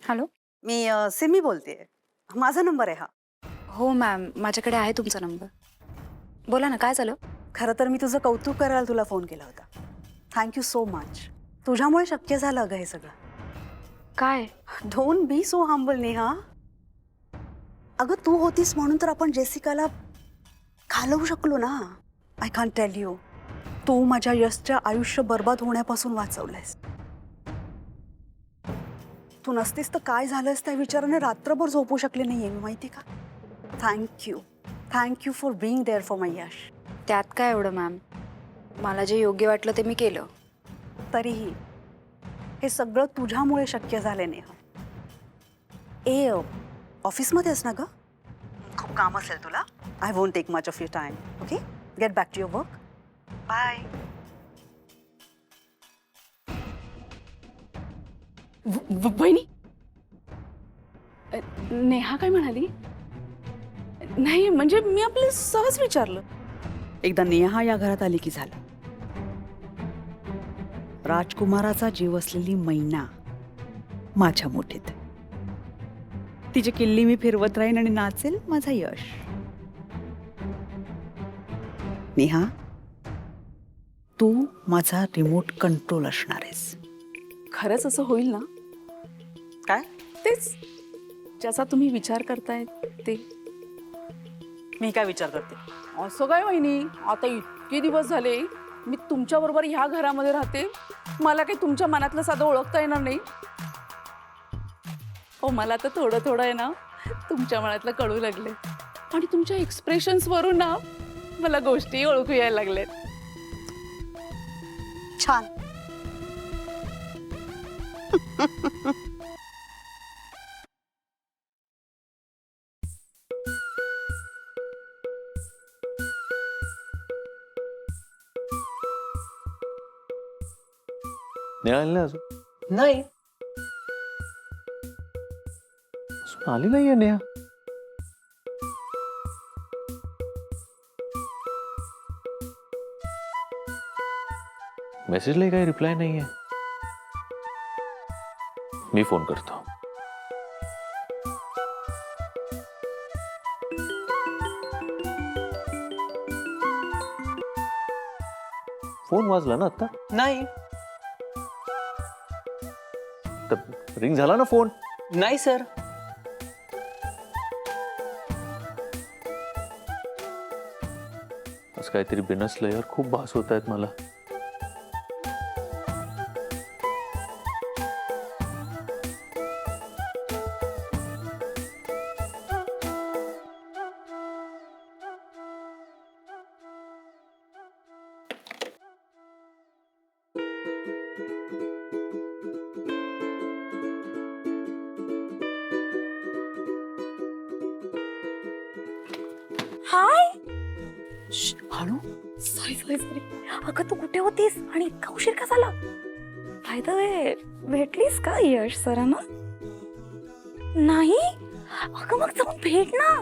Hello. मी सिमी बोलतेय. माझा number आहे हा. हो मॅम, माझ्याकडे आहे तुमचा नंबर. बोला ना, काय झालं? खरं तर मी तुझं कौतुक करायला तुला फोन केला होता. Thank you so much. तुझ्यामुळे शक्य झालं अगं हे सगळं. काय? Don't be so humble Neha. अगं तू होतीस म्हणून तर आपण जेसिकाला घालवू शकलो ना. आय कॅन टेल यू, तू माझ्या यशच्या आयुष्य बर्बाद होण्यापासून वाचवलंयस. तू नसतीस तर काय झालंस त्या विचाराने रात्रभर झोपू शकले नाहीये मी, माहिती का. Thank you for being there for my Yash. त्यात काय एवढं मॅम, मला जे योग्य वाटलं ते मी केलं. तरीही हे सगळं तुझ्यामुळे शक्य झाले नेहा. ऑफिसमध्येच ना ग? खूप काम असेल तुला. I won't take much of your time. Okay, get back to your work. Bye. वहिनी, नेहा काय म्हणाली? नाही म्हणजे मी आपले सहज विचारलं. एकदा नेहा या घरात आली की झालं. राजकुमाराचा जीव असलेली मैना माझ्या मुठीत. तिची किल्ली मी फिरवत राहीन आणि नाचेल माझा यश. नेहा, तू माझा रिमोट कंट्रोल असणार आहेस. खरंच असं होईल ना? काय? तेच ज्याचा तुम्ही विचार करताय ते. मी काय विचार करते? असं काय वहिनी, आता इतके दिवस झाले मी तुमच्या बरोबर ह्या घरामध्ये राहते, मला काही तुमच्या मनातलं साधं ओळखता येणार नाही. हो, मला तर थोडं थोडं आहे ना तुमच्या मनातलं कळू लागले आणि तुमच्या एक्सप्रेशन्स वरून ना मला गोष्टी ओळखू यायला लागल्यात. छान. नेहा आली नाही अजून? नाही. अजून आली नाहीये नेहा. मेसेजला काही रिप्लाय नाहीये. मी फोन करतो. फोन वाजला ना आता? नाही. तर रिंग झाला ना फोन? नाही सर. असं काहीतरी बिनसलं यार, खूप भास होत आहेत मला. हाय. हळू. Sorry sorry sorry. अगं तू कुठे होतीस आणि इतका उशीर का झाला? बाय द वे, भेटलीस का यश सरांना? नाही. अगं मग जाऊन भेट ना.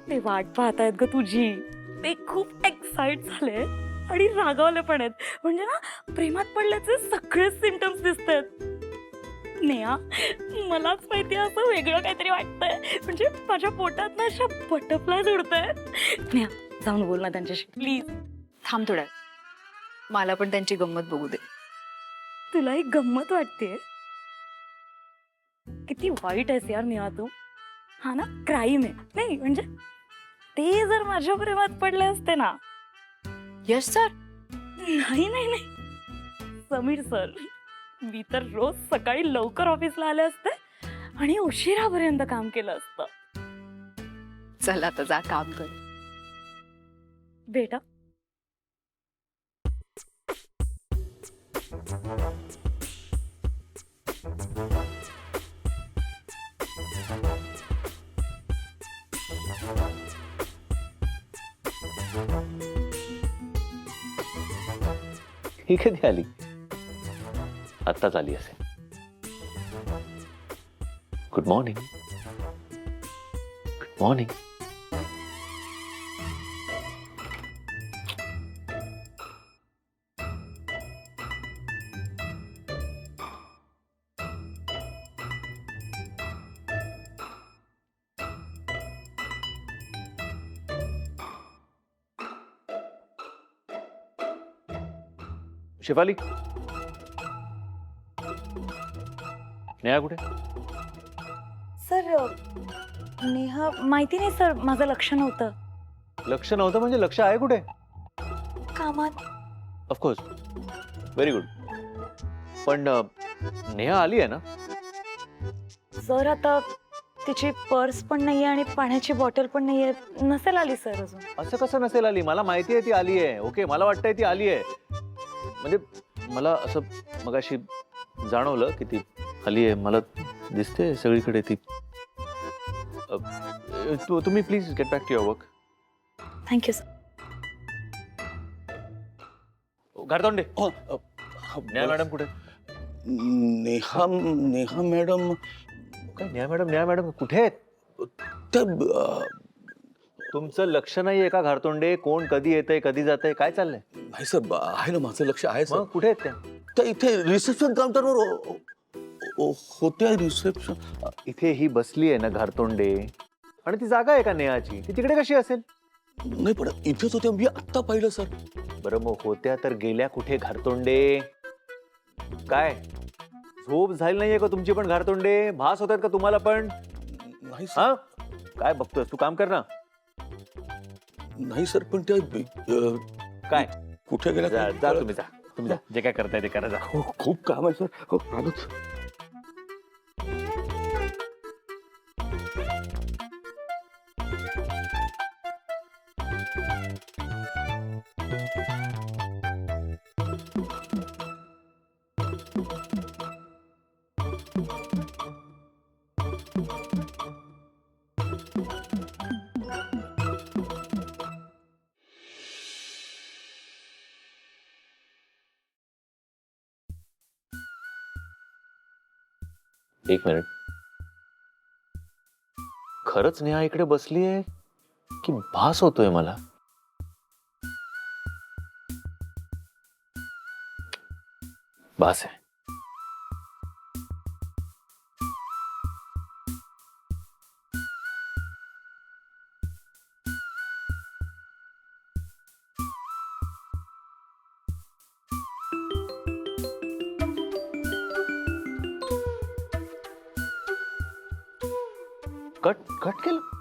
ते वाट पाहतायत ग तुझी. ते खूप एक्साइट झाले आणि रागावले पण आहेत. म्हणजे ना प्रेमात पडल्याचे सगळे सिम्पटम्स दिसतात. नेहा, मलाच माहिती असं वेगळं काहीतरी वाटतंय. म्हणजे माझ्या पोटात ना अशा बटरफ्लायज उडतायत. नेहा, जाऊन बोल ना त्यांच्याशी प्लीज. थांब थोड्या, मला पण त्यांची गंमत बघू दे. तुला एक गंमत वाटते? किती वाईट आहेस यार नेहा तू. हा ना क्राईम आहे. नाही म्हणजे ते जर माझ्या प्रेमात पडले असते ना. यश सर? नाही नाही नाही, समीर सर. मी तर रोज सकाळी लवकर ऑफिसला आले असते आणि उशिरापर्यंत काम केलं असतं. चल आता जा, काम कर. बेटा, ही कधी आली? आत्ताच आली असेल. Good morning. Good morning. Shefali, Neha कुठे? सर नेहा माहिती नाही सर, माझं लक्ष नव्हतं लक्ष नव्हतं म्हणजे लक्ष आहे कुठे? कामात. Of course, very good. पण नेहा आली आहे ना? सर आता तिची पर्स पण नाहीये आणि पाण्याची बॉटल पण नाहीये, नसेल आली सर अजून. असं कसं नसेल आली? मला माहिती आहे ती आली आहे. ओके, मला वाटतंय ती आली आहे. म्हणजे मला असं मगाशी जाणवलं की ती आली आहे. मला दिसते सगळीकडे ती. तुम्ही please get back to your work. Thank you sir. Ghartonde, Neha madam कुठे? नेहा नेहा मॅडम काय नेहा मॅडम कुठे आहेत? त्या तुमचं लक्ष नाहीये का घारतोंडे? कोण कधी येतंय कधी जातंय काय चाललंय? नाही सर, आहे ना, माझं लक्ष आहे सर. मग कुठे आहेत त्या? त्या इथे रिसेप्शन काउंटरवर होत्या. रिसेप्शन इथे ही बसली आहे ना घारतोंडे, आणि ती जागा आहे का नेहाची? ती तिकडे कशी असेल? नाही, पण इथेच होत्या, मी आत्ता पाहिलं सर. बरं मग होत्या तर गेल्या कुठे घारतोंडे? काय झोप झाली नाहीये का तुमची पण घारतोंडे? भास होतात का तुम्हाला पण? नाही सर. हा काय बघतोस तू? काम कर ना. नाही सर, पण त्या काय कुठे गेल्या जा काय जा, कळत- तुम्ही जा, तुम्ही जा, जे काय करताय ते करा जा. हो, खूप काम आहे सर. हो, आलोच. एक मिनिट, खरंच नेहा इकडे बसली आहे की भास होतोय मला? भास आहे. कट कट केलं?